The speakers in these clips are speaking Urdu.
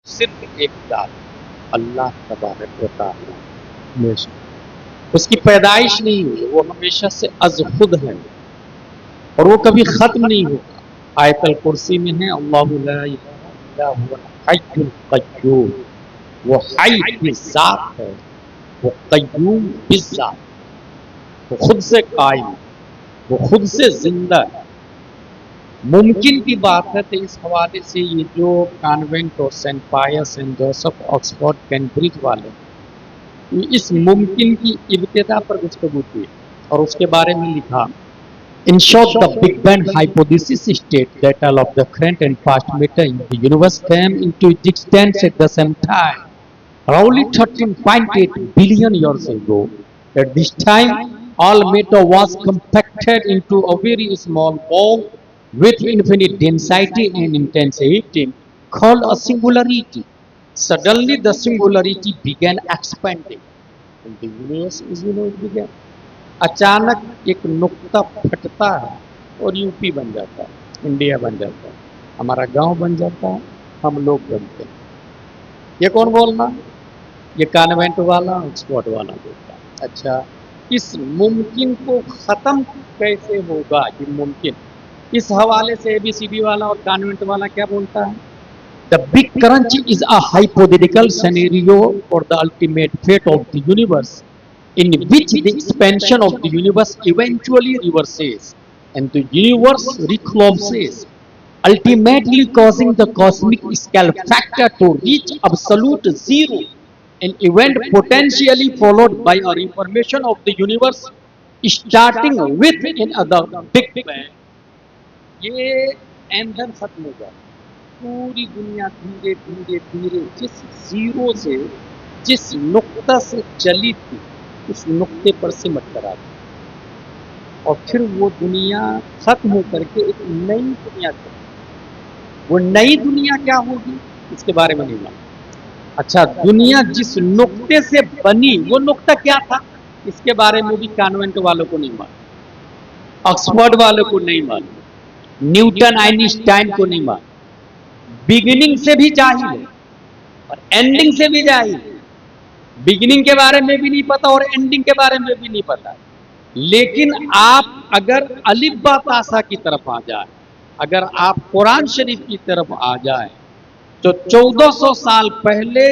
صرف ایک ذات اللہ تبارک و تعالی، اس کی پیدائش نہیں ہوئی، وہ ہمیشہ سے از خود ہے اور وہ کبھی ختم نہیں ہوگا۔ آیت الکرسی میں ہے اللہ لا الہ الا هو الحی القیوم، وہ حی کی ذات ہے، وہ قیوم بالذات، وہ خود سے قائم، وہ خود سے زندہ ہے۔ ممکن کی بات ہے تو اس حوالے سے یہ جو کانوینٹ اور Saint Pius and Joseph Oxford Cambridge والے، اس ممکن کی ابتدا پر گفتگو کی اور اس کے بارے میں لکھا In short, the Big Bang hypothesis states that all of the current and past matter in the universe came into existence at the same time, roughly 13.8 billion years ago. At this time, all matter was compacted into a very small ball with infinite density and intensity, called a singularity. Suddenly, the singularity began expanding, and the universe began. اچانک ایک نقطہ پھٹتا ہے اور یوپی بن جاتا ہے، انڈیا بن جاتا ہے، ہمارا گاؤں بن جاتا ہے، ہم لوگ بنتے ہیں۔ یہ کون بولنا؟ یہ کانوینٹ والا آکسفورڈ والا بولتا ہے۔ اچھا، اس ممکن کو ختم کیسے ہوگا؟ یہ ممکن اس حوالے سے اے بی سی ڈی والا اور کانوینٹ والا کیا بولتا ہے؟ The Big Crunch is a hypothetical scenario for the ultimate fate of the universe, in which the expansion of the universe eventually reverses and the universe recollapses, ultimately causing the cosmic scale factor to reach absolute zero, an event potentially followed by a reformation of the universe starting with another Big Bang. یہ ایندھن ختم ہو جائے، پوری دنیا دھیرے دھیرے دھیرے جس زیرو سے، جس نقطہ سے چلی تھی، اس نقطے پر سمٹ کر آ گئی اور پھر وہ دنیا ختم ہو کر کے ایک نئی دنیا چلی۔ وہ نئی دنیا کیا ہوگی اس کے بارے میں نہیں معلوم۔ اچھا، دنیا جس نقطے سے بنی وہ نقطہ کیا تھا اس کے بارے میں بھی کانوینٹ والوں کو نہیں معلوم، آکسفورڈ والوں کو نہیں معلوم، نیوٹن آئنسٹائن کو نہیں معلوم۔ بگننگ سے بھی جاہل ہے اور اینڈنگ سے بھی جاہل ہے۔ بگننگ کے بارے میں بھی نہیں پتا اور اینڈنگ کے بارے میں بھی نہیں پتا، لیکن آپ اگر الف با تا سا کی طرف آ جائیں، اگر آپ قرآن شریف کی طرف آ جائیں تو 1400 سال پہلے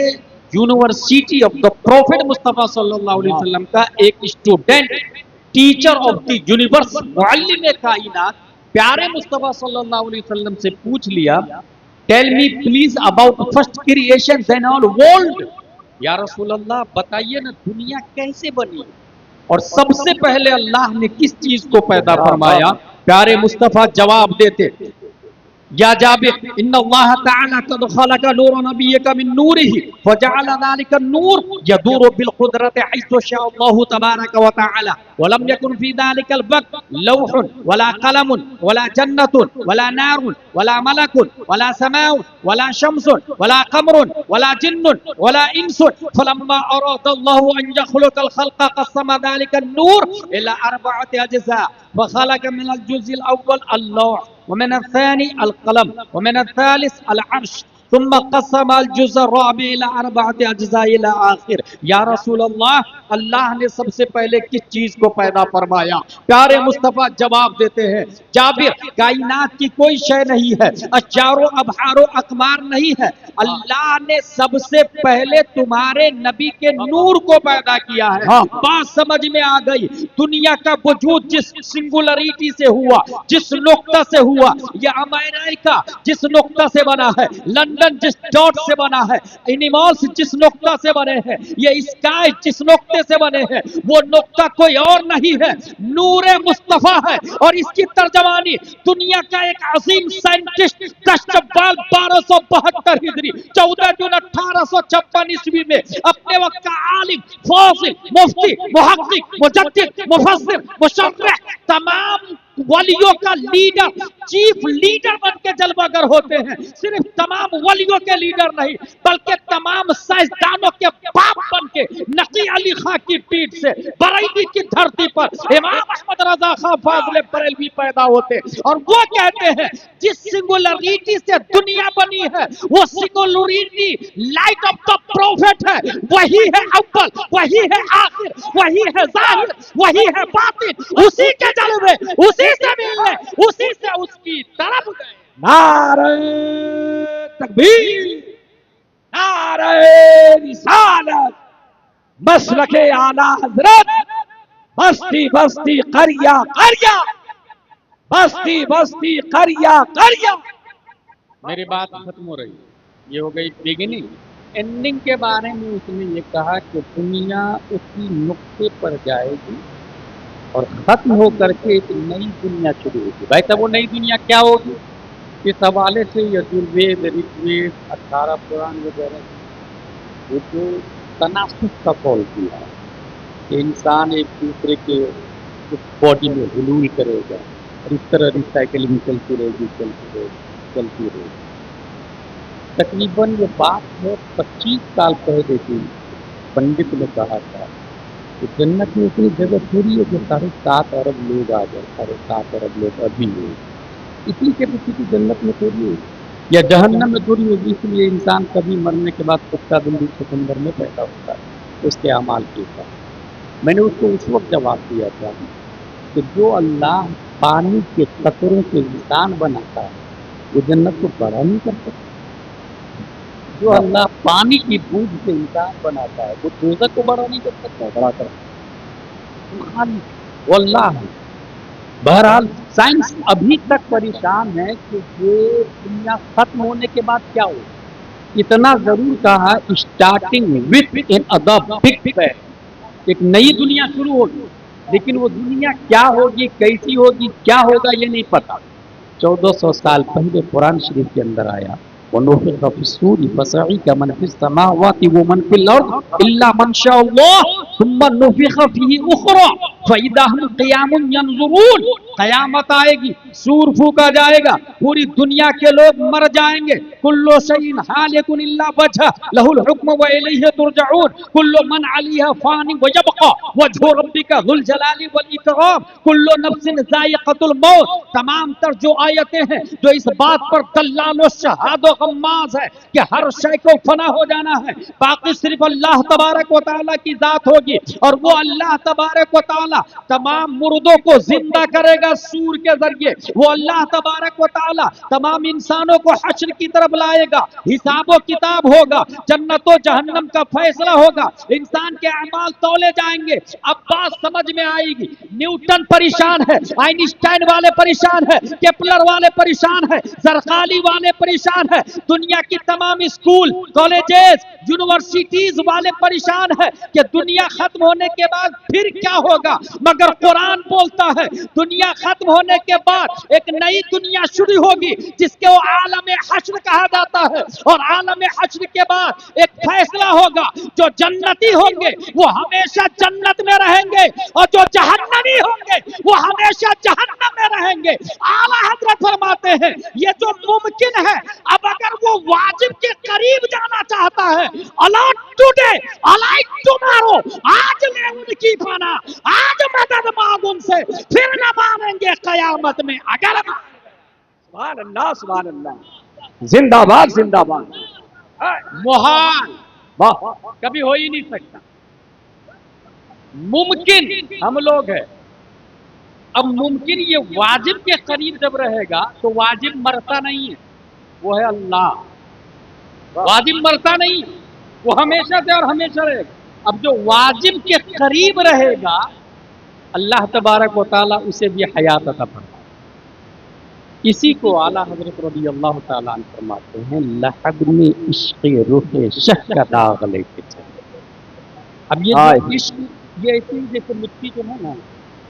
یونیورسٹی آف دا پروفٹ مصطفیٰ صلی اللہ علیہ وسلم کا ایک student, teacher of the universe, معلم کائنات، پیارے مصطفیٰ صلی اللہ علیہ وسلم سے پوچھ لیا، tell me please about first creation then all world, یا رسول اللہ بتائیے نا دنیا کیسے بنی اور سب سے پہلے اللہ نے کس چیز کو پیدا فرمایا؟ پیارے مصطفیٰ جواب دیتے، یا جابر ان اللہ تعالی قد خلق نور نبیک من نورہ فجعل ذلك النور يدور بالقدرة حيث شاء الله تبارك وتعالى ولم يكن في ذلك الوقت لوح ولا قلم ولا جنة ولا نار ولا ملك ولا سماء ولا شمس ولا قمر ولا جن ولا انس، فلما اراد الله ان يخلق الخلق قسم ذلك النور الى 4 اجزاء، فخلق من الجزء الاول اللوح، ومن الثاني القلم، ومن الثالث العرش، ثم قسم الجزء الرابع الى 4 اجزاء الى آخر۔ یا رسول اللہ، اللہ نے سب سے پہلے کس چیز کو پیدا فرمایا؟ پیارے مصطفیٰ جواب دیتے ہیں، جابر کائنات کی کوئی شے نہیں ہے، اشجار و ابحار و اقمار نہیں ہے، اللہ نے سب سے پہلے تمہارے نبی کے نور کو پیدا کیا ہے۔ بات سمجھ میں آ گئی؟ دنیا کا وجود جس سنگولریٹی سے ہوا، جس نقطہ سے ہوا، یہ امریکہ جس نقطہ سے بنا ہے، لندن جس ڈاٹ سے بنا ہے، اینیمالز جس نقطہ سے بنے ہیں، یہ اسکائی جس نقطے سے بنے ہیں، وہ نقطہ کوئی اور نہیں ہے، نور مصطفیٰ ہے۔ اور اس کی ترجمانی دنیا کا ایک عظیم سائنٹسٹ کشبال 1272 ہجری 14 جون 1856 عیسوی میں اپنے وقت کا عالم، فاضل، مفتی، محقق، مجدد، مفسر، مشرح، تمام ولیوں کا لیڈر، چیف لیڈر بن کے جلوگر ہوتے ہیں، صرف تمام ولیوں کے لیڈر نہیں بلکہ تمام سائنسدانوں کے باپ بن کے نقی علی خان کی پیٹھ سے بریلی کی دھرتی پر امام احمد رضا خان فاضل بریلوی پیدا ہوتے اور وہ کہتے ہیں جس سنگولریٹی سے دنیا بنی ہے وہ singularity light of the prophet ہے، وہی ہے اول، وہی ہے آخر، وہی ہے ظاہر، وہی ہے باطن، اسی کے جلوے، اسی سے ملنے، اسی سے اس کی طرف گئے۔ نعرہ تکبیر، نعرہ رسالت، مسلک اعلی حضرت، بستی بستی قریہ قریہ، بستی بستی قریہ قریہ۔ میری بات ختم ہو رہی ہے، یہ ہو گئی بگننگ۔ اینڈنگ کے بارے میں اس نے یہ کہا کہ دنیا اسی نقطے پر جائے گی اور ختم ہو کر کے ایک نئی دنیا شروع ہوگی۔ بھائی تب وہ نئی دنیا کیا ہوگی؟ اس حوالے سے یجوروید، رگ وید، 18 پران وغیرہ وہ جو تناسب کا قول کیا ہے کہ انسان ایک دوسرے کے باڈی میں حلول کرے گا اور اس طرح ریسائکلنگ چلتی رہے گی چلتی رہے گی۔ تقریباً یہ بات ہے 25 سال پہلے کی پنڈت نے کہا تھا کہ جنت میں اتنی جگہ تھوڑی ہے کہ 7.5 ارب لوگ آ جائیں، 7.5 ارب لوگ ابھی لوگ، اتنی کیپیسٹی جنت میں تھوڑی ہوگی یا جہنم میں تھوڑی ہوگی۔ اس لیے انسان کبھی مرنے کے بعد کتا بلی سکندر میں پیدا ہوتا ہے اس کے اعمال کے ساتھ۔ میں نے اس کو اس وقت جواب دیا تھا کہ جو اللہ پانی کے قطروں سے انسان بناتا ہے وہ جنت کو بڑا نہیں کر سکتا۔ جو اللہ پانی کی بوجھ سے انسان بناتا ہے وہ دوزخ کو بڑا نہیں کر سکتا، بڑا کر وہ اللہ ہے۔ بہرحال سائنس ابھی تک پریشان ہے کہ یہ دنیا ختم ہونے کے بعد کیا ہو۔ اتنا ضرور کہا اسٹارٹنگ وتھ ان ادب بگ بینگ، ایک نئی دنیا شروع ہوگی، لیکن وہ دنیا کیا ہوگی، کیسی ہوگی، کیا ہوگا یہ نہیں پتا۔ 1400 سال پہلے قرآن شریف کے اندر آیا وَنُفِخَ فِي الصُّورِ فَصَعِقَ مَنْ فِي السَّمَاوَاتِ وَمَنْ فِي الْأَرْضِ إِلَّا مَنْ شَاءَ اللَّهُ ثُمَّ نُفِخَ فِيهِ أُخْرَى فَإِذَا هُمْ قِيَامٌ يَنْظُرُونَ۔ قیامت آئے گی، سور پھونکا جائے گا، پوری دنیا کے لوگ مر جائیں گے، کل شیء ہالک الا وجہ لہ الحکم والیہ ترجعون، کل من علیہا فان ویبقى وجہ ربک ذو الجلال والاکرام، کل نفس ذائقۃ الموت۔ تمام تر جو آیتیں ہیں جو اس بات پر دلال و شہاد و غماز ہے کہ ہر شے کو فنا ہو جانا ہے، باقی صرف اللہ تبارک و تعالیٰ کی ذات ہوگی، اور وہ اللہ تبارک و تعالیٰ تمام مردوں کو زندہ کرے گا سور کے ذریعے۔ وہ اللہ تبارک و تعالیٰ تمام انسانوں کو حشر کی طرف لائے گا، حساب و کتاب ہوگا، جنت و جہنم کا فیصلہ ہوگا، انسان کے اعمال تولے جائیں گے۔ اب بات سمجھ میں آئے گی۔ نیوٹن پریشان ہے، آئنسٹائن والے پریشان ہے، کیپلر والے پریشان ہے، زرقالی والے پریشان ہے، دنیا کی تمام اسکول، کالجز، یونیورسٹیز والے پریشان ہے کہ دنیا ختم ہونے کے بعد پھر کیا ہوگا، مگر قرآن بولتا ہے دنیا ختم ہونے کے بعد ایک نئی دنیا شروع ہوگی جس کے وہ عالم حشر کہا جاتا ہے، اور عالم حشر کے بعد ایک فیصلہ ہوگا، جو جنتی ہوں گے وہ ہمیشہ جنت میں رہیں گے اور جو جہنمی ہوں گے وہ ہمیشہ جہنم میں رہیں گے۔ اعلیٰ حضرت فرماتے ہیں یہ جو ممکن ہے، اب اگر وہ واجب کے قریب جانا چاہتا ہے، الاٹ ٹوڈے الائٹ ٹمارو، آج لے ان کی فنا، آج مدد مانگ ان سے، پھر نہ مانیں گے قیامت میں اگر۔ سبحان اللہ سبحان اللہ، زندہ باد زندہ باد۔ محال واہ، کبھی ہو ہی نہیں سکتا، ممکن ہم لوگ ہیں۔ اب ممکن یہ واجب کے قریب جب رہے گا تو واجب مرتا نہیں ہے، وہ ہے اللہ۔ واجب مرتا نہیں، وہ ہمیشہ سے اور ہمیشہ رہے گا۔ اب جو واجب کے قریب رہے گا اللہ تبارک و تعالیٰ اسے بھی حیات عطا فرمائے۔ اسی کو اعلیٰ حضرت رضی اللہ تعالیٰ عنہ فرماتے ہیں لحد میں عشق رخ شہ کا داغ لے کے چلے۔ اب یہ جو عشق، یہ ایسی جیسے مٹی جو ہے نا،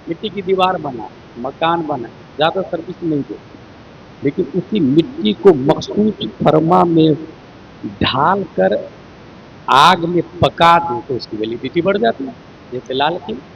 مٹی کی دیوار بنا، مکان بنا، زیادہ سروس نہیں دیتی، لیکن اسی مٹی کو مخصوص فرما میں ڈھال کر آگ میں پکا دیں تو اس کی ویلیڈیٹی بڑھ جاتی ہے، جیسے لال قلعہ۔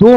2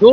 2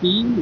3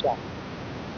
4।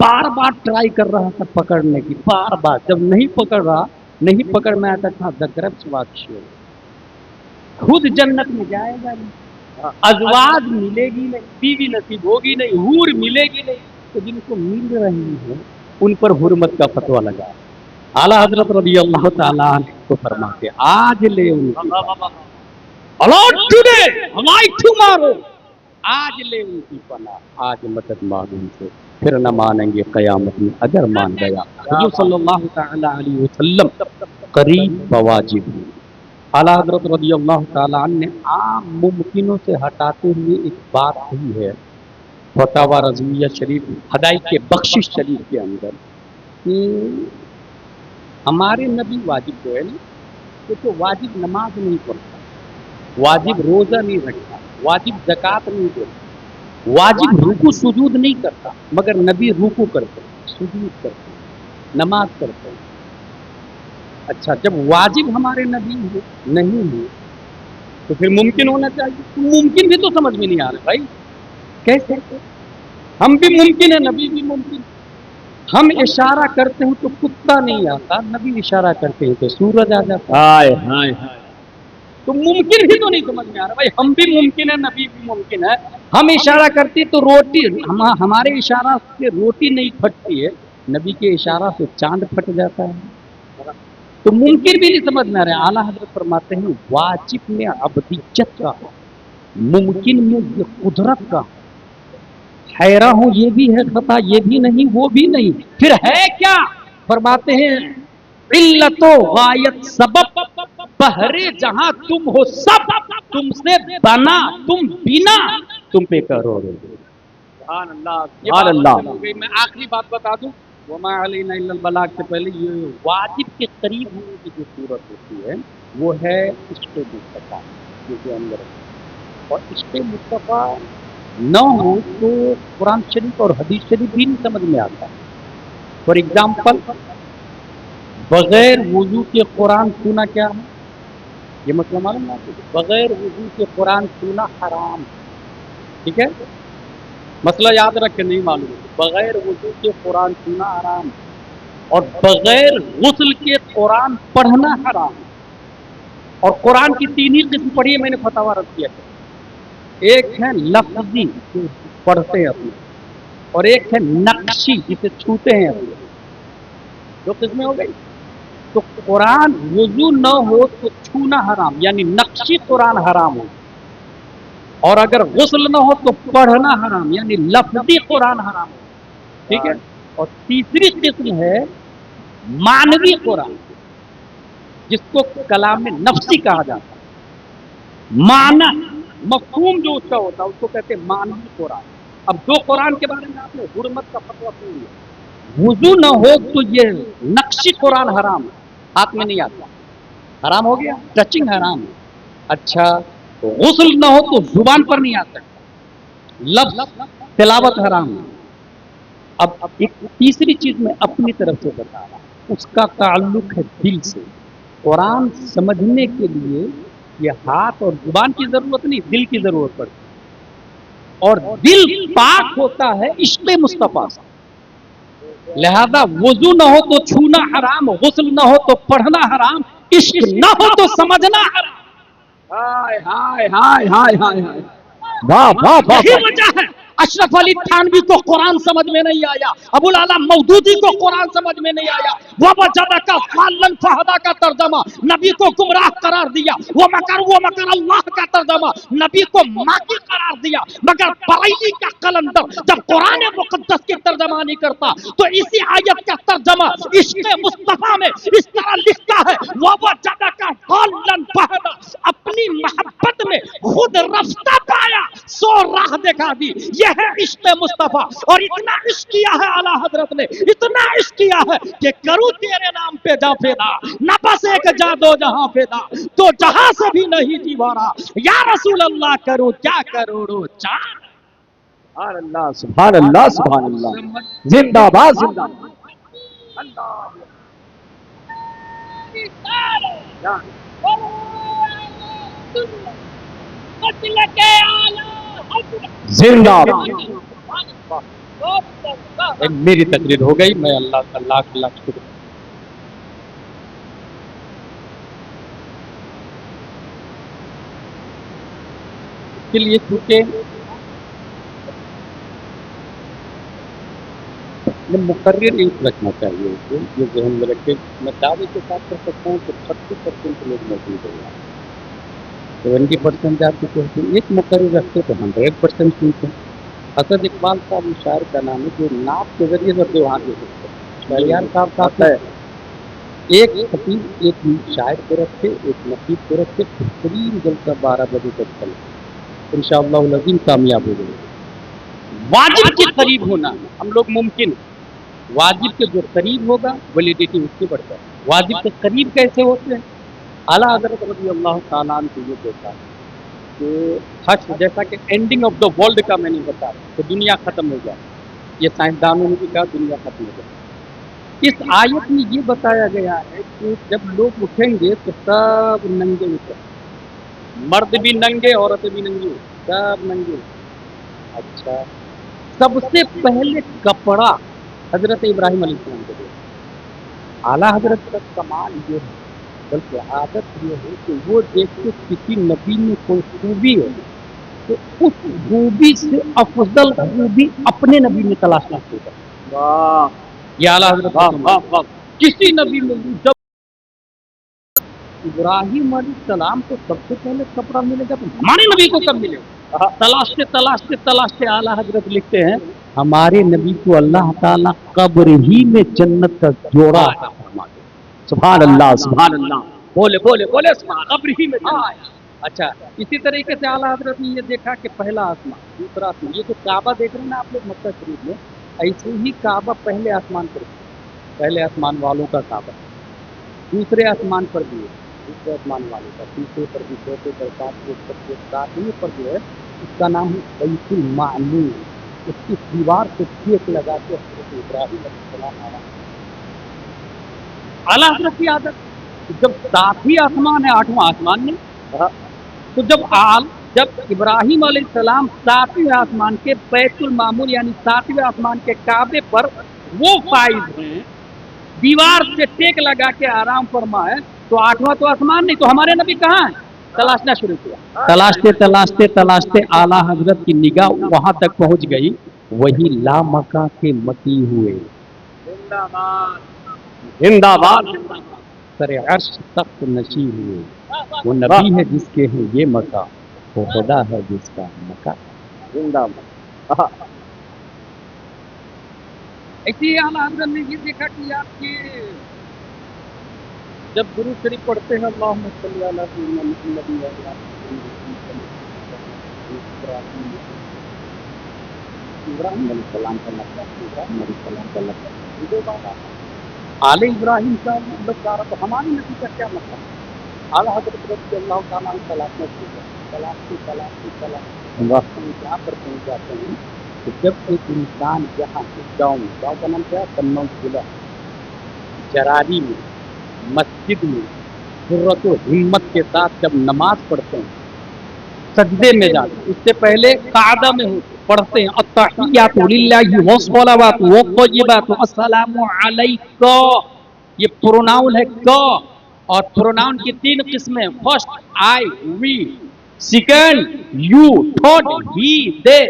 بار بار ٹرائی کر رہا تھا پکڑنے کی، بار بار جب نہیں پکڑ میں آتا تھا the grapes was sure. خود جنت میں جائے گا نہیں، ازواج ملے گی نہیں، بیوی نصیب ہوگی نہیں، حور ملے گی نہیں، تو جن کو مل رہی ہے ان پر حرمت کا فتویٰ لگا۔ اعلیٰ حضرت رضی اللہ تعالیٰ عنہ کو فرماتے آج لے ان کی Lord today, like tomorrow. آج لے ان کی پناہ، آج مدد مانگ ان سے، پھر نہ مانیں گے قیامت میں اگر مان گیا۔ حضور صلی اللہ تعالی علیہ وسلم قریب بواجب ہیں۔ اعلیٰ حضرت رضی اللہ تعالیٰ عنہ نے عام ممکنوں سے ہٹاتے ہوئے ایک بات کہی ہے فتاوی رضویہ شریف ہدایت کے بخشش شریف کے اندر کہ ہمارے نبی واجب جو ہے نا، تو واجب نماز نہیں پڑھتا، واجب روزہ نہیں رکھتا، واجب زکوٰۃ نہیں دیتا، واجب رکوع سجود نہیں کرتا، مگر نبی رکوع کرتے ہیں، سجود کرتے ہیں، نماز کرتے ہیں۔ اچھا جب واجب ہمارے نبی نہیں ہے تو پھر ممکن ہونا چاہیے، تو ممکن بھی تو سمجھ میں نہیں آ رہا بھائی، کیسے؟ ہم بھی ممکن ہے، نبی بھی ممکن، ہم اشارہ کرتے ہیں تو کتا نہیں آتا، نبی اشارہ کرتے ہیں تو سورج آ جاتا ہے۔ ہائے ہائے ہائے، تو ممکن بھی تو نہیں سمجھ میں آ رہا بھائی، ہم بھی ممکن ہے، نبی بھی ممکن ہے، ہم اشارہ کرتی تو روٹی، ہمارے اشارہ سے روٹی نہیں پھٹتی ہے، نبی کے اشارہ سے چاند پھٹ جاتا ہے، تو ممکن بھی نہیں سمجھ میں آ رہا ہے۔ اعلیٰ حضرت فرماتے ہیں واجب میں عبدیت کا، ممکن میں یہ قدرت کا، حیران ہوں یہ بھی ہے خطا، یہ بھی نہیں، وہ بھی نہیں، پھر ہے کیا؟ فرماتے ہیں علت و غایت سبب بہرے جہاں تم ہو سب، تم سے بنا تم بنا، تم پہ کرو سبحان اللہ یہ سبحان بات اللہ۔ ہو گئی۔ میں آخری بات بتا دوں، وما علینا الا البلاغ سے پہلے یہ واجب کے قریب ہونے کی جو صورت ہوتی ہے وہ ہے عشق مصطفیٰ جو اندر ہے، اور عشق مصطفیٰ نہ ہو تو قرآن شریف اور حدیث شریف بھی نہیں سمجھ میں آتا۔ فار ایگزامپل بغیر وضو کے قرآن سنا کیا ہے؟ یہ مسئلہ معلوم ہے آپ کو؟ بغیر وضو کے قرآن سنا حرام، ٹھیک ہے؟ مسئلہ یاد رکھ کے نہیں معلوم ہے، بغیر وضو کے قرآن سنا حرام، اور بغیر غسل کے قرآن پڑھنا حرام، اور قرآن کی تین ہی قسم پڑھی ہے، میں نے فتاوی رد کیا ہے، ایک ہے لفظی جو پڑھتے ہیں اپنے، اور ایک ہے نقشی جسے چھوتے ہیں اپنے، دو قسمیں ہو گئی۔ تو قرآن وضو نہ ہو تو چھونا حرام، یعنی نقشی قرآن حرام ہو، اور اگر غسل نہ ہو تو پڑھنا حرام، یعنی لفظی قرآن حرام ہو، ٹھیک ہے؟ اور تیسری قسم ہے معنوی قرآن، جس کو کلام نفسی کہا جاتا ہے، معنی مفہوم جو اس کا ہوتا ہے اس کو کہتے ہیں معنوی قرآن۔ اب دو قرآن کے بارے میں آپ نے حرمت کا فتویٰ سن لیا، وضو نہ ہو تو یہ نقشی قرآن حرام ہے، ہاتھ میں نہیں آتا، حرام ہو گیا، ٹچنگ حرام ہے۔ اچھا غسل نہ ہو تو زبان پر نہیں آ سکتا، لفظ تلاوت حرام ہے۔ اب ایک تیسری چیز میں اپنی طرف سے بتا رہا ہوں، اس کا تعلق ہے دل سے۔ قرآن سمجھنے کے لیے یہ ہاتھ اور زبان کی ضرورت نہیں، دل کی ضرورت پڑتی ہے، اور دل پاک ہوتا ہے عشق مصطفیٰ سے، لہذا وضو نہ ہو تو چھونا حرام، غسل نہ ہو تو پڑھنا حرام، عشق نہ ہو تو سمجھنا حرام۔ ہائے ہائے ہائے ہائے ہائے ہائے، واہ واہ واہ، یہی وجہ ہے اشرف علی تھانوی کو قرآن سمجھ میں نہیں آیا، ابو العلا مودودی کو قرآن سمجھ میں نہیں آیا، وَوَجَدَكَ ضَالًّا فَهَدَىٰ کا ترجمہ نبی کو گمراہ قرار دیا، وَمَكَرَ اللَّهُ کا ترجمہ نبی کو ماکی قرار دیا، مگر بریلی کا قلندر جب قرآن مقدس کی ترجمانی کرتا تو اسی آیت کا ترجمہ عشق مصطفیٰ میں اس طرح لکھتا ہے، وَوَجَدَكَ ضَالًّا فَهَدَىٰ، اپنی محبت میں خود رفتہ پایا سو راہ دکھا دی، یہ ہے عشق مصطفیٰ۔ اور اتنا عشق کیا ہے اعلیٰ حضرت نے، اتنا عشق کیا ہے کہ کروں تیرے نام پہ جا فدا، نہ بس ایک جا دو جہاں فدا، تو جہاں سے بھی نہیں دیوارا، یا رسول اللہ کروں کیا کروڑوں چار۔ سبحان اللہ سبحان اللہ سبحان اللہ، زندہ باد زندہ باد۔ زندہ باد۔ میری تقریر ہو گئی، میں اللہ اللہ شکر۔ اس کے لیے چونکہ مقرر ایک رکھنا چاہیے کہ یہ ذہن میں رکھے، میں دعوے کے ساتھ کر سکتا ہوں کہ 30% لوگ موجود ہیں، 70% آپ کو کہتے ہیں، ایک مقرر رکھتے تو 100% سنتے ہیں۔ حسد اقبال صاحب شاعر کا نام ہے جو نعت کے ذریعے سے وہاں دے سکتے ہیں۔ شہریار صاحب کہتا ہے ایک خطیب ایک شاعر کو رکھتے، ایک نقیب کو رکھتے، بہترین جلسہ 12 بجے تک چلے، انشاءاللہ العظیم کامیاب ہو جائے۔ واجب کے قریب ہونا ہم لوگ ممکن، واجب کے جو قریب ہوگا ویلیڈیٹی اس سے بڑھتا ہے۔ واجب کے قریب کیسے ہوتے ہیں؟ اعلیٰ حضرت رضی اللہ تعالیٰ عنہ کو یہ دیکھا کہ حشر جیسا کہ اینڈنگ آف دا ورلڈ کا میں نے بتا رہا کہ دنیا ختم ہو جائے، یہ سائنسدانوں نے بھی کہا دنیا ختم ہو جائے۔ اس آیت میں یہ بتایا گیا ہے کہ جب لوگ اٹھیں گے تو سب ننگے اٹھیں، مرد بھی ننگے، عورتیں بھی ننگی، سب ننگے۔ اچھا، سب سے پہلے کپڑا حضرت ابراہیم علیہ السلام کو دیا۔ اعلیٰ حضرت کا کمال یہ ہے، بلکہ عادت یہ ہے کہ وہ دیکھتے کسی نبی میں کوئی خوبی ہے تو اس خوبی سے افضل خوبی اپنے نبی میں تلاشنا چاہیے۔ واہ، یہ اعلیٰ حضرت کا کمال ہے۔ کسی نبی میں جب ابراہیم علیہ السلام کو سب سے پہلے کپڑا ملے گا تو ہمارے نبی کو کب ملے گا؟ تلاشتے تلاشتے تلاشتے اعلیٰ حضرت لکھتے ہیں ہمارے نبی کو اللہ تعالیٰ قبر ہی میں جنت کا جوڑا عطا فرما دے۔ سبحان اللہ، سبحان اللہ، بولے بولے بولے سبحان، قبر ہی میں جنت۔ اچھا، اسی طریقے سے اعلیٰ حضرت نے یہ دیکھا کہ پہلا آسمان، دوسرا آسمان، یہ جو کعبہ دیکھ رہے ہیں نا آپ لوگ مکہ شریف میں، ایسے ہی کعبہ پہلے آسمان پر، پہلے آسمان والوں کا کعبہ، دوسرے آسمان پر بھی ہے، دوسرے آسمان والوں کا، تیسرے پر بھی، چوتھے پر، پانچویں پر، ساتویں پر جو ہے اس کا نام ہے بیت المعمور۔ اس کی دیوار سے ٹیک لگا کے حضرت ابراہیم علیہ السلام آیا۔ اعلیٰ حضرت کی عادت جب ساتویں آسمان ہے، آٹھواں آسمان نہیں، تو جب ابراہیم علیہ السلام ساتویں آسمان کے بیت المعمور یعنی ساتویں آسمان کے کعبے پر وہ فائز ہیں، دیوار سے ٹیک لگا کے آرام فرمائے، تو آٹھواں تو آسمان نہیں، تو ہمارے نبی کہاں ہیں؟ تلاشنا شروع کیا، تلاشتے تلاشتے تلاشتے اعلیٰ حضرت کی نگاہ وہاں تک پہنچ گئی، وہی لامکہ کے متی ہوئے، زندہ باد، زندہ باد، سر عرش تخت نشی ہوئے۔ وہ نبی ہے جس کے ہیں یہ مکہ، وہ خدا ہے جس کا مکہ زندہ باد۔ ایسے ہی اعلیٰ حضرت نے یہ دیکھا کہ آپ کے جب درود شریف پڑھتے ہیں اللہم صلی علی سیدنا محمد و علی ابراہیم علیہ السلام کا مطلب، ابراہیم علیہ السلام کا مطلب آل ابراہیم کا مطلب دارا، تو ہماری نبی کا کیا مطلب؟ اعلیٰ حضرت رضی اللہ تعالیٰ عنہ تلاشنا وقت میں کہاں پر پہنچ جاتے ہیں کہ جب ایک انسان یہاں گاؤں میں، گاؤں کا نام کیا ہے؟ کنو ضلع، جراری میں، مسجد میں جرت و ہمت کے ساتھ جب نماز پڑھتے ہیں، سجدے میں جاتے ہیں، اس سے پہلے قعدہ میں پڑھتے ہیں التحیات للہ والصلوات والطیبات السلام علیکہ، یہ پروناؤن ہے کا، اور پروناؤن کی 3 قسمیں، first I we, second you, third he they,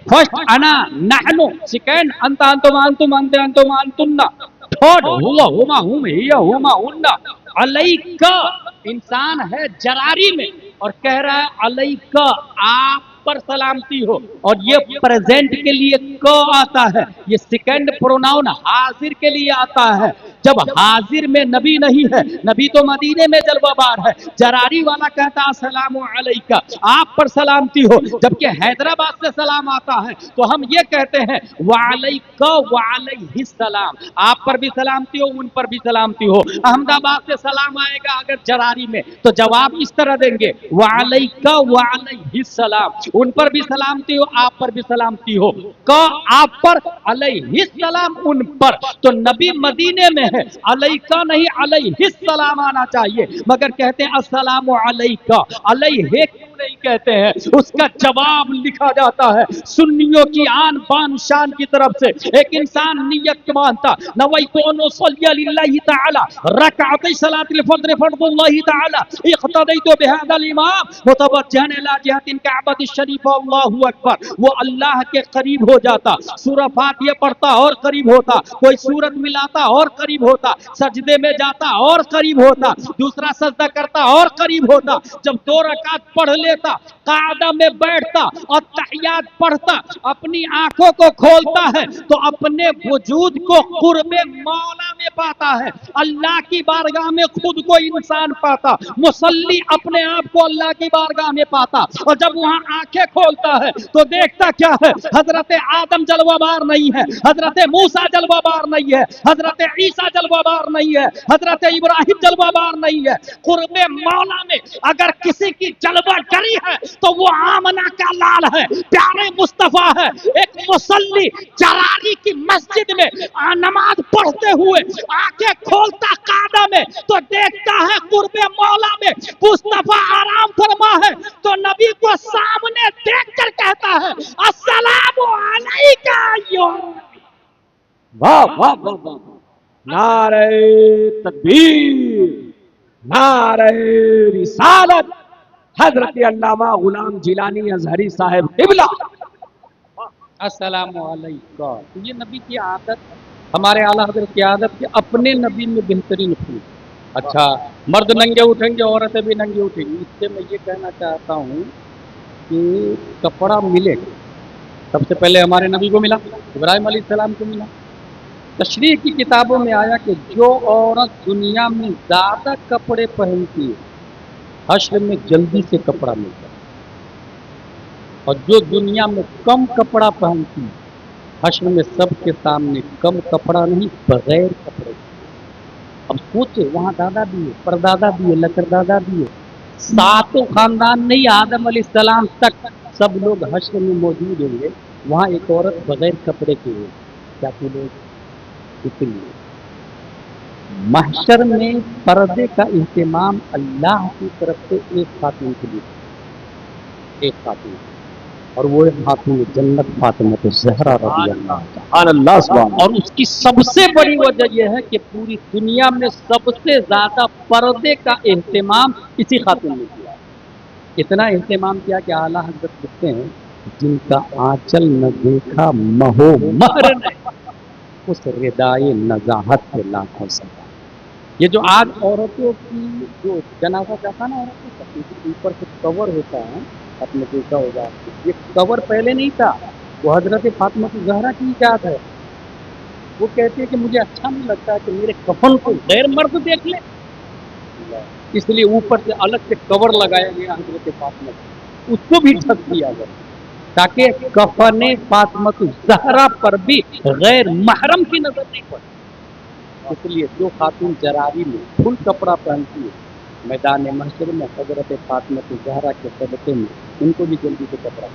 first انا نحن، سیکنڈ انت انتم انتم انت انتم انتن، تھرڈ ہوا ہما ہم ہی ہما ہن۔ علیکہ انسان ہے جراری میں اور کہہ رہا ہے علیکہ آپ پر سلامتی ہو، اور یہ پریزنٹ کے لیے کو آتا ہے، یہ سیکنڈ پروناؤن حاضر کے لیے آتا ہے۔ جب حاضر میں نبی نہیں ہے، نبی تو مدینے میں جلوہ بار ہے، جراری والا کہتا السلام علیکہ آپ پر سلامتی ہو، جبکہ حیدرآباد سے سلام آتا ہے تو ہم یہ کہتے ہیں وعلیکہ وعلیہ السلام، آپ پر بھی سلامتی ہو، ان پر بھی سلامتی ہو۔ احمد آباد سے سلام آئے گا اگر جراری میں تو جواب اس طرح دیں گے وعلیکہ وعلیہ السلام، ان پر بھی سلامتی ہو، آپ پر بھی سلامتی ہو، کا آپ پر، علیہ السلام ان پر۔ تو نبی مدینے میں ہے، علیکہ نہیں علیہ السلام آنا چاہیے، مگر کہتے ہیں السلام علیکہ، علیہ نہیں کہتے ہیں، اس کا جواب لکھا جاتا ہے سنیوں کی آن بان شان کی طرف سے۔ ایک انسان نیت کے مانتا نویت ان اصلی للہ تعالی رکعتی صلاۃ الفجر فرض اللہ تعالی اقتدیت بهذا الامام متوجہا الی جہت الکعبۃ الشریفہ اللہ اکبر، وہ اللہ کے قریب ہو جاتا، سورہ فاتحہ پڑھتا اور قریب ہوتا، کوئی سورت ملاتا اور قریب ہوتا، سجدے میں جاتا اور قریب ہوتا، دوسرا سجدہ کرتا اور قریب ہوتا، جب 2 رکعت پڑھ لیتا قاعدہ میں بیٹھتا اور تحیات پڑھتا، اپنی آنکھوں کو کھولتا ہے تو اپنے وجود کو قرب مولا میں پاتا ہے، اللہ کی بارگاہ میں خود کو انسان پاتا، مصلی اپنے آپ کو اللہ کی بارگاہ میں پاتا، اور جب وہاں آنکھیں کھولتا ہے تو دیکھتا کیا ہے؟ حضرت آدم جلوہ بار نہیں ہے، حضرت موسیٰ جلوہ بار نہیں ہے، حضرت عیسیٰ جلوہ بار نہیں ہے، حضرت ابراہیم جلوہ بار نہیں ہے، قرب مولا میں اگر کسی کی جلوہ گری ہے تو وہ آمنہ کا لال ہے، پیارے مصطفیٰ ہے۔ ایک مصلی جراری کی مسجد میں نماز پڑھتے ہوئے آنکھیں کھولتا قاعدہ میں تو دیکھتا ہے قرب مولا میں مصطفیٰ آرام فرما ہے، تو نبی کو سامنے دیکھ کر کہتا ہے السلام علیکہ ایھا، واہ واہ واہ واہ، نعرہ تکبیر، نعرہ رسالت، حضرت علامہ غلام جیلانی ازہری صاحب قبلہ۔ السلام علیکم۔ تو یہ نبی کی عادت، ہمارے اعلیٰ حضرت کی عادت کہ اپنے نبی میں بہترین خلوص۔ اچھا، مرد ننگے اٹھیں گے، عورتیں بھی ننگے اٹھیں گی، اس سے میں یہ کہنا چاہتا ہوں کہ کپڑا ملے سب سے پہلے ہمارے نبی کو ملا، ابراہیم علیہ السلام کو ملا۔ تشریح کی کتابوں میں آیا کہ جو عورت دنیا میں زیادہ کپڑے پہنتی ہے حشر میں جلدی سے کپڑا ملتا ہے، اور جو دنیا میں کم کپڑا پہنتی ہے حشر میں سب کے سامنے کم کپڑا نہیں بغیر کپڑے۔ اب سوچے وہاں دادا بھی ہے، پردادا بھی ہے، لکردادا بھی ہے، ساتوں خاندان نہیں آدم علیہ السلام تک سب لوگ حشر میں موجود ہوں گے، وہاں ایک عورت بغیر کپڑے کی ہے، کیا کہ لوگ اس لیے محشر میں پردے کا اہتمام اللہ کی طرف سے ایک خاتون کے لیے، ایک خاتون، اور وہ ایک خاتون جنت فاطمہ الزہرا رضی اللہ عنہا۔ سبحان اللہ، سبحان اللہ۔ اور اس کی سب سے بڑی وجہ یہ ہے کہ پوری دنیا میں سب سے زیادہ پردے کا اہتمام اسی خاتون نے کیا، اتنا اہتمام کیا کہ اعلیٰ حضرت لکھتے ہیں جن کا آنچل نہ دیکھا مہو مہر نے اس ردائے نزاہت سے لاکھوں سزا۔ یہ جو آج عورتوں کی جو جنازہ جاتا نا عورتوں کا، اوپر سے کور ہوتا ہے، آپ نے دیکھا ہوگا، یہ کور پہلے نہیں تھا، وہ حضرت فاطمہ الزہرا کی ایجاد ہے۔ وہ کہتے ہیں کہ مجھے اچھا نہیں لگتا کہ میرے کفن کو غیر مرد دیکھ لے، اس لیے اوپر سے الگ سے کور لگایا گیا حضرت فاطمہ، اس کو بھی ڈھک دیا گیا تاکہ کفن فاطمہ الزہرا پر بھی غیر محرم کی نظر نہیں پڑے۔ اس لیے جو خاتون جراری میں فل کپڑا پہنتی ہے میدان محشر میں حضرت فاطمہ الزہرا کے صدقے میں ان کو بھی جلدی سے کپڑا۔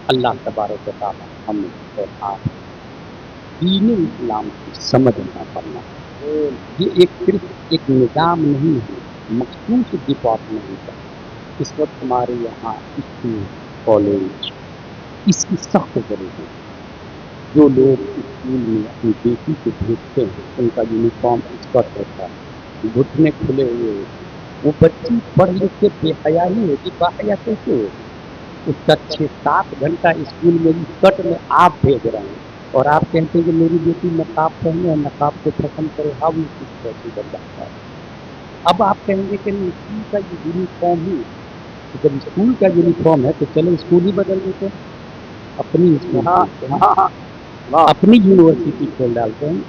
اللہ تبارک و تعالی ہمیں اور آپ دین اسلام کی سمجھ نہ کرنا، یہ ایک صرف ایک نظام نہیں ہے، مخصوص ڈپارٹمنٹ ہے۔ اس وقت ہمارے یہاں اسکول کالج اس کی سخت ضرورت ہے۔ جو لوگ اسکول میں اپنی بیٹی کو بھیجتے ہیں ان کا یونیفارم اسکرٹ ہوتا ہے، گھٹنے کھلے ہوئے ہوتے ہیں، وہ بچی پڑھ لکھ کے بے حیا ہی ہوگی، باحیا کیسے ہوگی؟ اس کا 6-7 گھنٹہ اسکول میں اسکرٹ میں آپ بھیج رہے ہیں، اور آپ کہتے ہیں کہ میری بیٹی نقاب پہنے اور نقاب کو پسند کرے، ہاں وہ کچھ پاسبل جاتا ہے۔ اب آپ کہیں گے کہ نہیں اسکول کا یہ یونیفارم ہی، جب اسکول کا یونیفارم ہے تو چلو اسکول ہی بدل دیتے ہیں، اپنی اپنی یونیورسٹی کھول ڈالتے ہیں،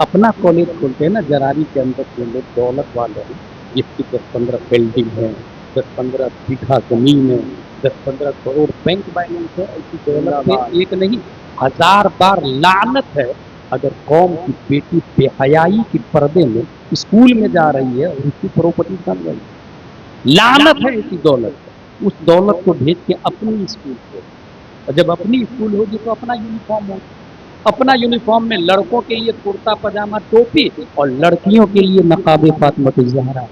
اپنا کالج کھولتے ہیں نا۔ جراری کے اندر جو لوگ دولت والے ہیں جس کی 10-15 بلڈنگ ہے، 10-15 بیگھہ زمین ہے، 10-15 کروڑ بینک بیلنس ہے، ایسی دولت میں ایک نہیں 1000 بار لعنت ہے اگر قوم کی بیٹی بے حیائی کی پردے میں اسکول میں جا رہی ہے اور اس کی پراپرٹی بن رہی ہے۔ لعنت ہے ایسی دولت، اس دولت کو بھیج کے اپنی اسکول کو، اور جب اپنی اسکول ہوگی تو اپنا یونیفارم ہوگا۔ اپنا یونیفارم میں لڑکوں کے لیے کرتا پاجامہ ٹوپی اور لڑکیوں کے لیے نقاب فاطمہ الزہرا۔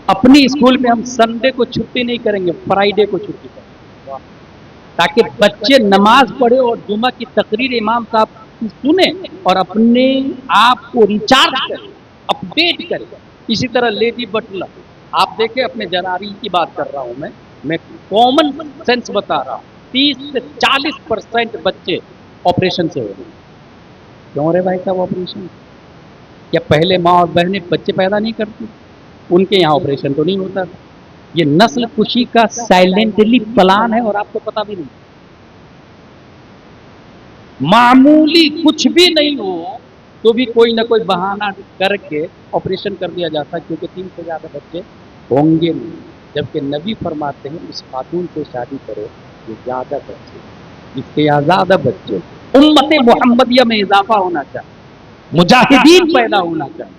اپنی اسکول میں ہم سنڈے کو چھٹی نہیں کریں گے، فرائیڈے کو چھٹی کریں گے، تاکہ بچے نماز پڑھے اور جمعہ کی تقریر امام صاحب کی سنیں اور اپنے آپ کو ریچارج کریں، اپڈیٹ کریں۔ اسی طرح لیڈی بٹلر، آپ دیکھیں، اپنے جناری کی بات کر رہا ہوں میں کامن سینس بتا رہا ہوں، 30 سے 40% بچے آپریشن سے ہو رہے ہیں۔ کیوں ہو رہے بھائی صاحب آپریشن؟ کیا پہلے ماں اور بہنیں بچے پیدا نہیں کرتی؟ ان کے یہاں آپریشن تو نہیں ہوتا تھا۔ یہ نسل کشی کا سائلنٹلی پلان ہے اور آپ کو پتا بھی نہیں۔ معمولی کچھ بھی نہیں ہو تو بھی کوئی نہ کوئی بہانہ کر کے آپریشن کر دیا جاتا ہے، کیونکہ 3 سے زیادہ بچے ہوں گے نہیں، جبکہ نبی فرماتے ہیں اس خاتون سے شادی کرو جو زیادہ بچے، جس کے یہاں زیادہ بچے، امت محمدیہ میں اضافہ ہونا چاہیے، مجاہدین پیدا ہونا چاہیے،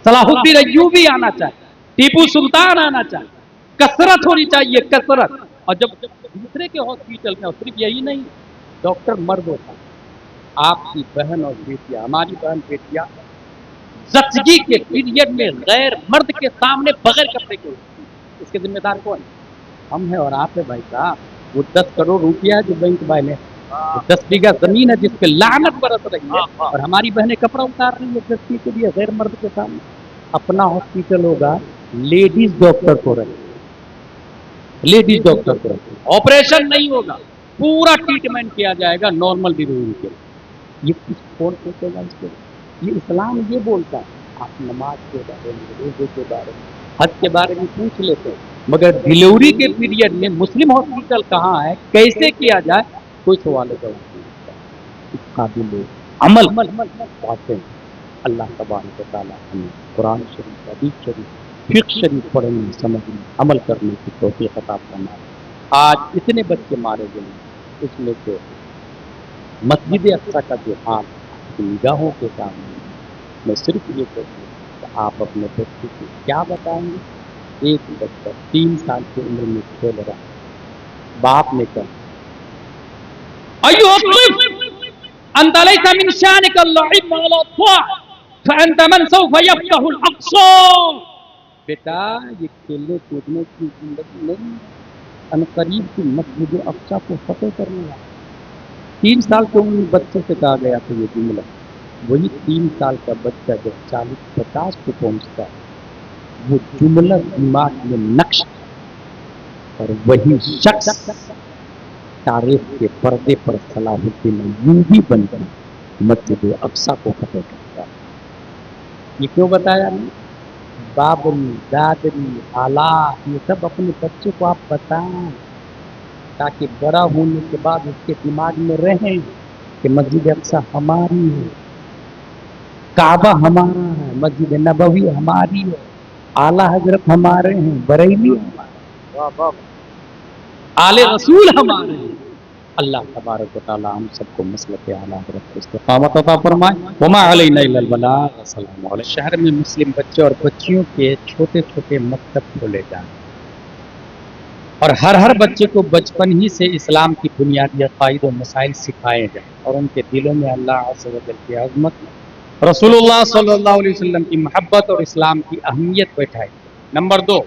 صلاح الدین ایوبی آنا چاہیے، ٹیپو سلطان آنا چاہیے، کثرت ہونی چاہیے، کثرت۔ اور جب دوسرے کے ہاسپٹل میں، اور صرف یہی نہیں، ڈاکٹر مرد ہوتا ہے، آپ کی بہن اور بیٹیاں، ہماری بہن بیٹیاں زچگی کے پیریڈ میں غیر مرد کے سامنے بغیر کپڑے کے ہوتی ہیں، اس کے ذمہ دار کون ہے؟ ہم ہیں اور آپ ہے بھائی صاحب۔ وہ 10 کروڑ روپیہ ہے جو بینک بیلنس، 10 بیگھہ زمین ہے جس پہ لعنت برس رہی ہے، اور ہماری بہنیں کپڑا اتار رہی ہے زچگی کے لیے غیر مرد کے سامنے۔ اپنا ہاسپٹل ہوگا، لیڈیز ڈاکٹر کو رکھیں، لیڈیز ڈاکٹر کو رکھیں، آپریشن نہیں ہوگا، پورا ٹریٹمنٹ کیا جائے گا نارمل ڈلیوری کے لیے۔ یہ کچھ کون پوچھے گا اس کو؟ یہ اسلام یہ بولتا ہے۔ آپ نماز کے بارے میں، روزے کے بارے میں، حج کے بارے میں پوچھ لیتے ہیں، مگر ڈلیوری کے پیریڈ میں مسلم ہاسپٹل کہاں ہے، کیسے کیا جائے، کوئی سوال و جواب نہیں ہوتا۔ اس قابل عمل باتیں اللہ تبارک و تعالیٰ ہمیں قرآن شریف، حدیث شریف، فقہ شریف پڑھنے، سمجھنے، عمل کرنے کی توفیق عطا فرمائے۔ آج اتنے بچے مارے گئے ہیں، اس میں سے مسجد اقصیٰ کا جو حال آپ کی نگاہوں کے سامنے ہے، میں صرف یہ کہوں کہ آپ اپنے بچے کو کیا بتائیں گے؟ ایک بچہ 3 سال کی عمر میں کھیل رہا ہے، باپ نے کہا ایوہ الطفل انت لیس من شانک اللعب ولا الطاع فانت من سوف یفتح الاقصی۔ بیٹا یہ کھیلنے کودنے کی زندگی نہیں ہے، عنقریب کی مسجد اقصیٰ کو فتح کرنے والا۔ 3 سال کی عمر میں بچے سے کہا گیا تھا یہ جملہ، وہی 3 سال کا بچہ جب 40-50 پہ پہنچتا ہے، وہ جملہ دماغ میں نقش، اور وہی شخص تاریخ کے پردے پر صلاح الدین ایوبی بن کر مسجد اقصیٰ کو فتح کرتا ہے۔ یہ کیوں بتایا نہیں؟ بابری، دادری، حالات، یہ سب اپنے بچے کو آپ بتائیں، تاکہ بڑا ہونے کے بعد اس کے دماغ میں رہیں کہ مسجد اقصیٰ ہماری ہے، کعبہ ہمارا ہے، مسجد نبوی ہماری ہے، اعلیٰ حضرت ہمارے ہیں، بریلی ہمارے، آل رسول ہمارے ہیں۔ اللہ تبارک و تعالی ہم سب کو مسلک اعلیٰ حضرت کو استقامت عطا فرمائے۔ وما علینا الا البلاغ۔ السلام علیکم۔ شہر میں مسلم بچے اور بچیوں کے چھوٹے چھوٹے مکتب کھولے جائیں، اور ہر بچے کو بچپن ہی سے اسلام کی بنیادی عقائد و مسائل سکھائے جائیں، اور ان کے دلوں میں اللہ عز و جل کی عظمت، رسول اللہ صلی اللہ علیہ وسلم کی محبت اور اسلام کی اہمیت بیٹھائی جائے۔ نمبر 2،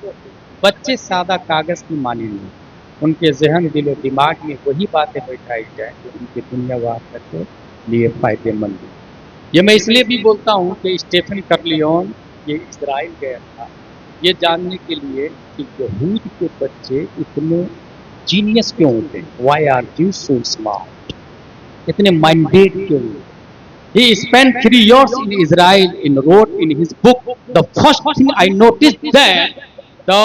بچے سادہ کاغذ کی مانند نہیں، ان کے ذہن، دل و دماغ میں وہی باتیں بیٹھائی جائیں جو ان کی دنیا و آخرت کے لیے فائدہ مند ہیں۔ یہ میں اس لیے بھی بولتا ہوں کہ اسٹیفن کرلیون یہ اسرائیل گیا تھا یہ جاننے کے لیے کہ یہود کے بچے اتنے جینیس کیوں ہوتے ہیں، why are you so smart, اتنے مائنڈیڈ کیوں ہوتے ہیں۔ He spent 3 years in Israel and wrote in his book, the first thing I noticed that the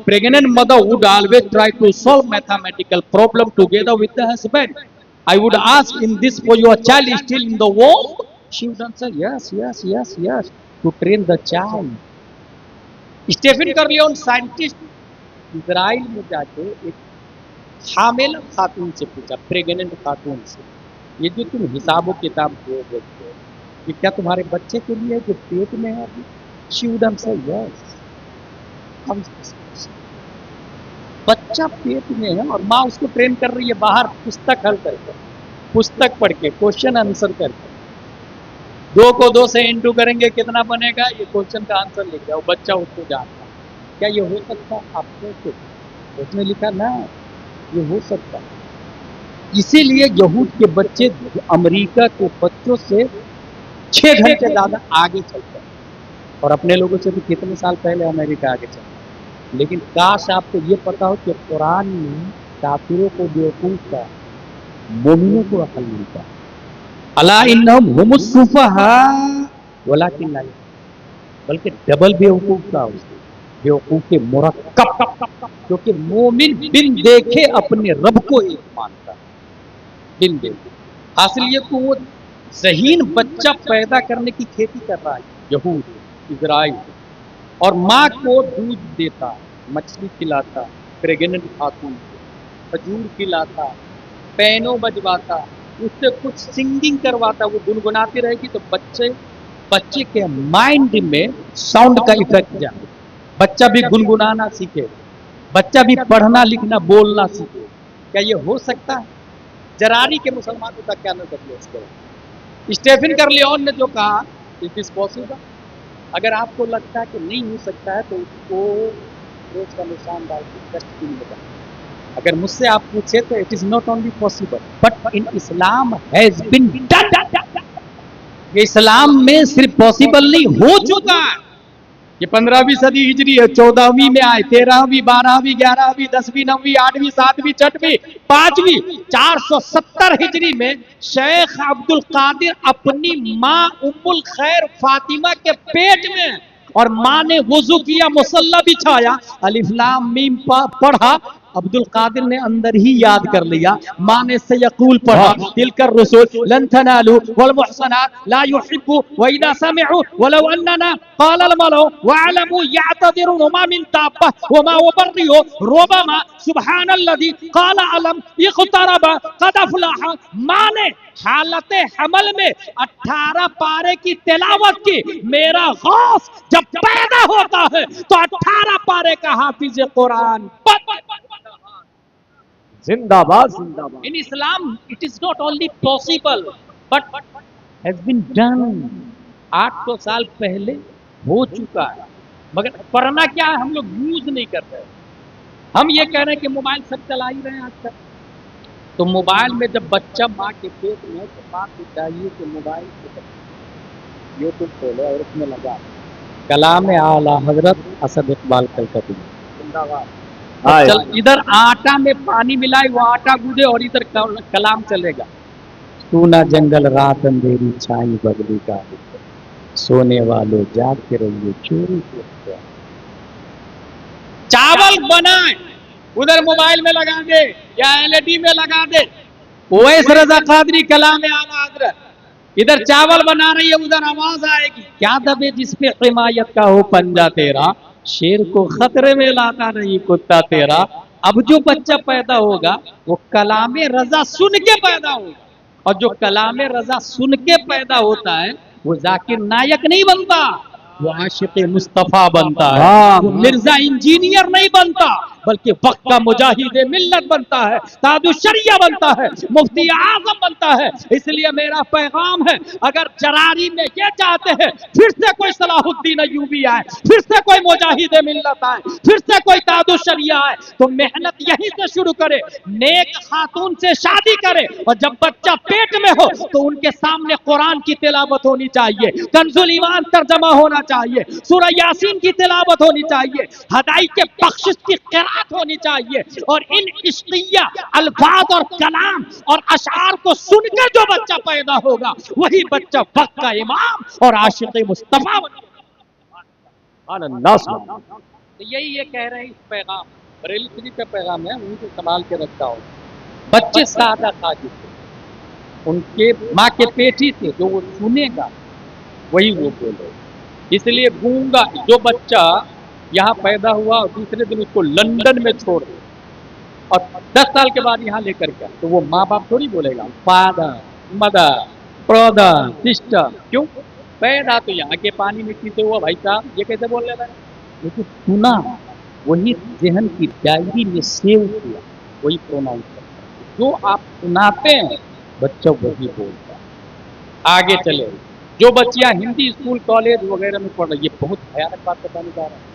pregnant mother would always try to solve mathematical problem together with the husband. I would ask him, this for your child is still in the womb? She would answer, yes, yes, yes, yes, to train the child. Stephen کرلیون سائنٹسٹ اسرائیل میں جا کے ایک حامل خاتون سے پوچھا، پریگننٹ خاتون سے، یہ جو تم حساب و کتاب جو بولتے ہو یہ کیا تمہارے بچے کے لیے جو پیٹ میں ہے ابھی؟ She would answer yes. بچہ پیٹ میں ہے اور ماں اس کو ٹرین کر رہی ہے باہر پستک حل کر کے، پستک پڑھ کے، کوشچن آنسر کر کے، 2 کو 2 سے انٹو کریں گے کتنا بنے گا، یہ کوشچن کا آنسر لکھ جاؤ، بچہ اس کو جانتا ہے۔ کیا یہ ہو سکتا؟ آپ کو اس نے لکھا نا یہ ہو سکتا. اسی لیے یہود کے بچے امریکہ کے بچوں سے 6 گھنٹے زیادہ آگے چلتے ہیں اور اپنے لوگوں سے بھی کتنے سال پہلے امریکہ آگے چلتا ہے. لیکن کاش آپ کو یہ پتا ہو کہ قرآن میں کافروں کو بیوقوف کا، مومنوں کو عقل ملتا ہے. الا انہم هم السفہاء ولکن لا یعلمون، بلکہ ڈبل بیوقوف کا اس بیوقوف کے مرکب، کیونکہ مومن بن دیکھے اپنے رب کو ایک مانتا ہے، بن دیکھے. حاصل یہ کہ وہ ذہین بچہ پیدا کرنے کی کھیتی کر رہا ہے یہود اسرائیل، اور ماں کو دودھ دیتا، مچھلی کھلاتا، پریگننٹ خاتون کو کھجور کھلاتا، پینو بجواتا، اس سے کچھ سنگنگ کرواتا، وہ گنگناتی رہے گی تو بچے کے مائنڈ میں ساؤنڈ کا ایفیکٹ جائے، بچہ بھی گنگنانا سیکھے، بچہ بھی پڑھنا لکھنا بولنا سیکھے. کیا یہ ہو سکتا ہے؟ جراری کے مسلمانوں کا کیا نظریہ اس پر؟ اسٹیفن کرلیون نے جو کہا اٹ از پاسبل. اگر آپ کو لگتا ہے کہ نہیں ہو سکتا ہے تو اس کو روز کا نشان ڈال کے ٹیسٹ بھی نہیں. اگر مجھ سے آپ پوچھے تو it is not only possible but in Islam has been done. یہ اسلام میں صرف پاسبل نہیں، ہو چکا ہے. یہ 15ویں صدی ہجری ہے، 14ویں میں آئے، 13ویں 12ویں 11ویں 10ویں 9ویں 8ویں 7ویں 6ویں 5ویں 470 ہجری میں شیخ عبد القادر اپنی ماں ام الخیر فاطمہ کے پیٹ میں، اور ماں نے وضو کیا، مصلی بچھایا، الف لام میم پڑھا، عبد القادر نے اندر ہی یاد کر لیا. ماں نے سیقول پڑھا، تلک الرسول لن تنالوا والمحصنات لا يحبوا واذا سمعوا ولو اننا قال الملو واعلموا يعتذرون وما من دابه وما وبرئ ربما سبحان الذي قال علم اقترب قد افلح. ماں نے حالت حمل میں 18 پارے کی تلاوت کی. میرا غوث جب پیدا ہوتا ہے تو 18 پارے کا حافظ قرآن. زندہ باد زندہ باد. In Islam, it is not only possible, but has been done. 800 سال پہلے ہو چکا ہے، مگر کرنا کیا ہے؟ ہم لوگ یوز نہیں کر رہے. ہم یہ کہہ رہے ہیں کہ موبائل سب چلا ہی رہے ہیں آج تک. تو موبائل میں جب بچہ ماں کے پیٹ میں ہے تو ماں کو چاہیے کہ موبائل سے یوٹیوب کھولے اور اس میں لگا کلام اعلیٰ حضرت اسد اقبال کلکتی. زندہ باد. چل ادھر آٹا میں پانی ملائے وہ آٹا گودے اور ادھر کلام چلے گا. سونا جنگل رات اندھیری چھائی بگلی کا، سونے والے جاگ کے رہیے چوری کے. چاول بنائے ادھر موبائل میں لگا دے یا LED میں لگا دے. اویس رضا قادری کلام اعلیٰ حضرت ادھر چاول بنا رہی ہے، ادھر آواز آئے گی. کیا دبے جس پہ حمایت کا ہو پنجا تیرا، شیر کو خطرے میں لاتا نہیں کتا تیرا. اب جو بچہ پیدا ہوگا وہ کلام رضا سن کے پیدا ہوگا، اور جو کلام رضا سن کے پیدا ہوتا ہے وہ ذاکر نائک نہیں بنتا، وہ عاشق مصطفیٰ بنتا ہے. وہ مرزا انجینئر نہیں بنتا بلکہ وقت کا مجاہد ملت بنتا ہے، تاج الشریعہ بنتا ہے، مفتی اعظم بنتا ہے. اس لیے میرا پیغام ہے، اگر جراری میں یہ چاہتے ہیں پھر سے کوئی صلاح الدین ایوبی آئے، پھر سے کوئی مجاہد ملت آئے، پھر سے کوئی تاج الشریعہ آئے، تو محنت یہیں سے شروع کرے. نیک خاتون سے شادی کرے، اور جب بچہ پیٹ میں ہو تو ان کے سامنے قرآن کی تلاوت ہونی چاہیے، کنز الایمان ترجمہ ہونا چاہیے، سورہ یاسین کی تلاوت ہونی چاہیے، ہدائی کے بخشش کی قرات ہونی چاہیے. اور ان عشقیہ الفاظ اور کلام اور اشعار کو سن کر جو بچہ پیدا ہوگا وہی بچہ وقت کا امام اور عاشق مصطفیٰ بنے. تو یہی یہ کہہ رہے ہیں اس پیغام بریلی شریف کا پیغام ہے، ان کو سنبھال کے رکھتا ہوں. بچے سادہ خاجی تھے، ان کے ماں کے پیٹ ہی سے جو وہ سنے گا وہی وہ بولے. اس لیے گونگا جو بچہ یہاں پیدا ہوا اور دوسرے دن اس کو لندن میں چھوڑ دے اور 10 سال کے بعد یہاں لے کر کے تو وہ ماں باپ تھوڑی بولے گا فادر مدر برادر سسٹر. کیوں؟ پیدا تو یہاں کے پانی میں پیتے ہوا بھائی صاحب، یہ کیسے بول رہے ہیں؟ لیکن سنا وہی ذہن کی ڈائری میں سیو کیا وہی پروناؤنس کرتا. جو آپ سناتے ہیں بچہ وہی بولتا ہے. آگے چلے جو بچیاں ہندی اسکول کالج وغیرہ میں پڑھ رہی، یہ بہت بھیانک بات بتانے جا رہا ہے.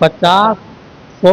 50-100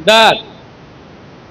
10,